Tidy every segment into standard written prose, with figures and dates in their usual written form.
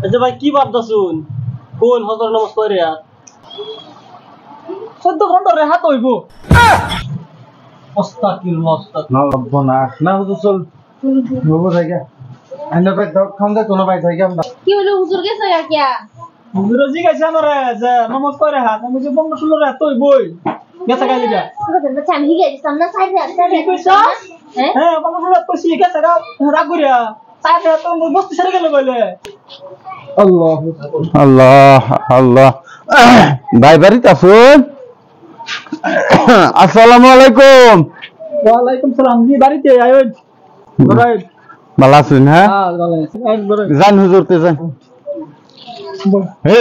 আচ্ছা ভাই কি ভাবতাছুন কোন হজর নামাজ পড়ে আর 14 ঘন্টা রে হাত হইব আস্তাগফিরুল্লাহ না লাগব না হুজুর চল বাবু জায়গা আইনা ভাই দক খান দে কোন ভাই জায়গা আমরা কি হলো হুজুর গেছে কিয়া হুজুর জিজ্ঞাসা আমারে যে নামাজ পড়ে হাত আমি যে 15-16 রাত হইবই গেছে গালি যা তোদের বাচ্চা আমি হিগে দিতাম না সাইড কি কইছ হ্যাঁ 15-16 রাত কইছি গেছে রাগ করিয়া সাইড রাত তো বস্তি ছেড়ে গেল কইলে আল্লাহ আল্লাহ আল্লাহ ভাই বাড়িতে আছেন আসসালামু আলাইকুম ওয়া আলাইকুম সালাম জি বাড়িতে আইন বড়াই ভালো আছেন হ্যাঁ ভালো আছি আইন বড়াই জান হুজুর তে যান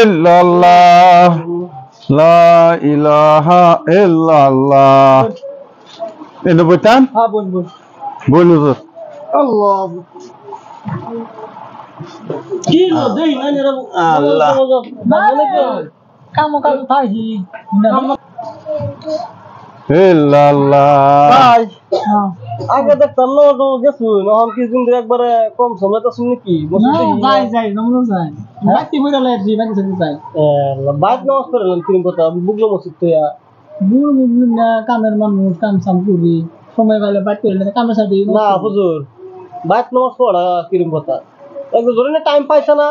ইল্লাল্লাহ লা ইলাহা ইল্লাল্লাহ এনে বইতান হ্যাঁ বোন বোন বল হুজুর আল্লাহ কি লো দেই না রে আল্লাহ বলে কাম থাকি ইল্লাল্লাহ ভাই আগে দেখতাম না তো গেছু এখন কিছুদিন ধরে একবারে কম সময় তো শুনি কি যাই নমন যাই বাতি বইরা লাই দি বাতি শুনি যাই বাদ নামাজ পড়লাম কিরম কথা বুগলো মসজিদ তো বুড় বুঝলি না কামের মানুষ কাম সাম করি সময় পাইলে বাদ করে না কামের সাথে না হুজুর বাদ নামাজ পড়া কিরম কথা একদম ধরে না টাইম পাইছ না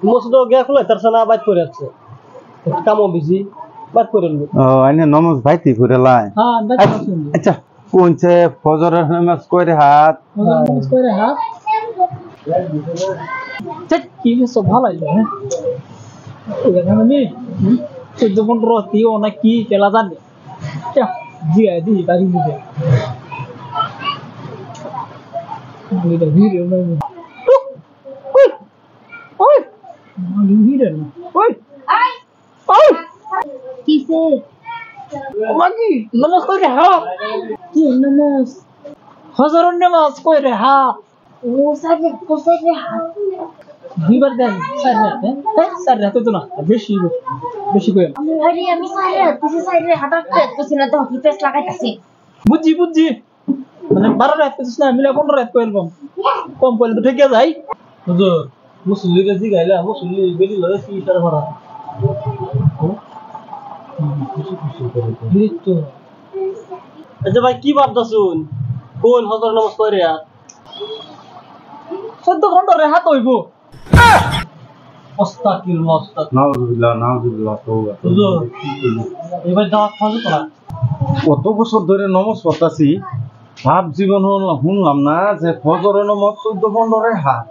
মসজিদ গিয়া খুলে তারছ না বাদ করে আছে কামও বিজি বাদ করে নি ও আইনে নমাজ ভাইতি করে লাই হ্যাঁ বাদ শুনি আচ্ছা কোনছে ফজরের নামাজ কইরে হাত নামাজ পড়ে হাত ঠিক কি সব ভালো লাগে হ্যাঁ এখানে নি 14-15 তিও না কি কেলা জানে জি আদি বাড়ি দিবে এটা ভিডিও নাই ওই ওই ভিডিও না ওই আই ওই কিসে মাগি নামাজ পড়ে হাত কি নামাজ হজরের নামাজ পড়ে হাত ও সাইডে হাত দুইবার দেন সাইড রাতে তো না বেশি বেশি কই আমি সাইডে হাঁটাতে করছি না তো কি পেস্ট লাগাইতাছি বুঝছি মানে 12 রাত কিছু না মিলে 15 রাত কইল কম কইলে তো ঠিকই যাই হুজুর মুসল্লি রে জিগাইলা মুসল্লি বেলি লয় কি ইশারা করা আচ্ছা ভাই কি ভাবতাছুন কোন হজর নামাজ পড়ে আর 14 ঘন্টা রে হাত হইব আস্তাগফিরুল্লাহ নাউজুবিল্লাহ তওবা হুজুর এবার দাওয়াত খাওয়া তো না কত বছর ধরে নমাজ পড়তাছি ভাব জীবন শুনলাম না যে ফজরের নামাজ 14-15 রে হাত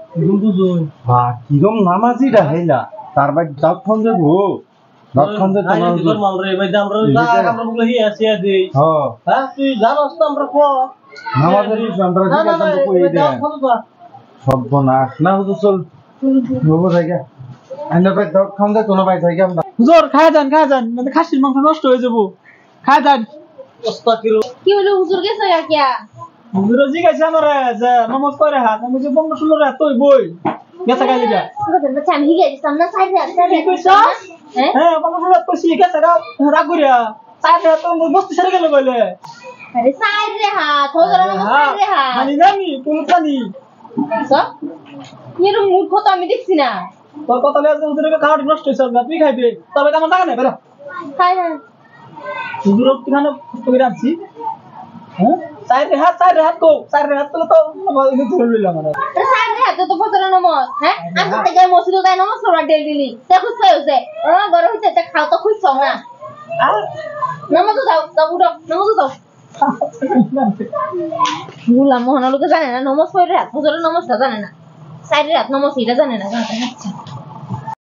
হুজুর বা কিরম নামাজি রাহিলা তার ভাই দাক্ষণ যে গো দাক্ষণ যে তোমার তোর মাল রে ভাই আমরা বলে হি আসি আদি হ্যাঁ তুই জানোস তো আমরা কো নামাজের আমরা জিজ্ঞাসা কই দে সর্বনাশ না হুজুর চল বাবু জায়গা আইনা ভাই দাক্ষণ দে কোন ভাই জায়গা আমরা হুজুর খায় যান মানে খাসির মাংস নষ্ট হয়ে যাবো খায় যান আস্তাগফিরুল্লাহ কি হলো হুজুর গেছে কিয়া হুজুর জিজ্ঞাসা আমারে যে নামাজ পড়ে হাত আমি যে 15-16 রাত হইবই গেছে গালি যা তোদের বাচ্চা আমি হিগে দিতাম না সাইডে কি কইছ হ্যাঁ 15-16 রাত কইছি গেছে রাগ করিয়া সাইড রাত তো বস্তি ছেড়ে গেল কইলে আরে সাইডে হাত হজর না সাইডে হাত মানে নামি তুমি পানি সব এরকম মূর্খ তো আমি দেখছি না তোর কথা লেগে হুজুরের খাওয়াটা নষ্ট হইছে না তুই খাইবি তবে আমার টাকা নাই বেরো খাই না হুজুর কিখানে কষ্ট করে আনছি হ্যাঁ সাইড হাত তো আমার এটা ধরে লইলাম আমরা সাইডে হাত তো ফজর নামাজ হ্যাঁ আমি তো যাই মসজিদে যাই নামাজ পড়া ডেইলি দেখো হইছে বড় হইছে তা খাও তো খুঁজছ না নামাজ যাও উঠো নামাজ যাও গুলা মোহন লোকে জানে না নামাজ পড়ে হাত ফজর নামাজটা জানে না সাইডে হাত নামাজ এটা জানে না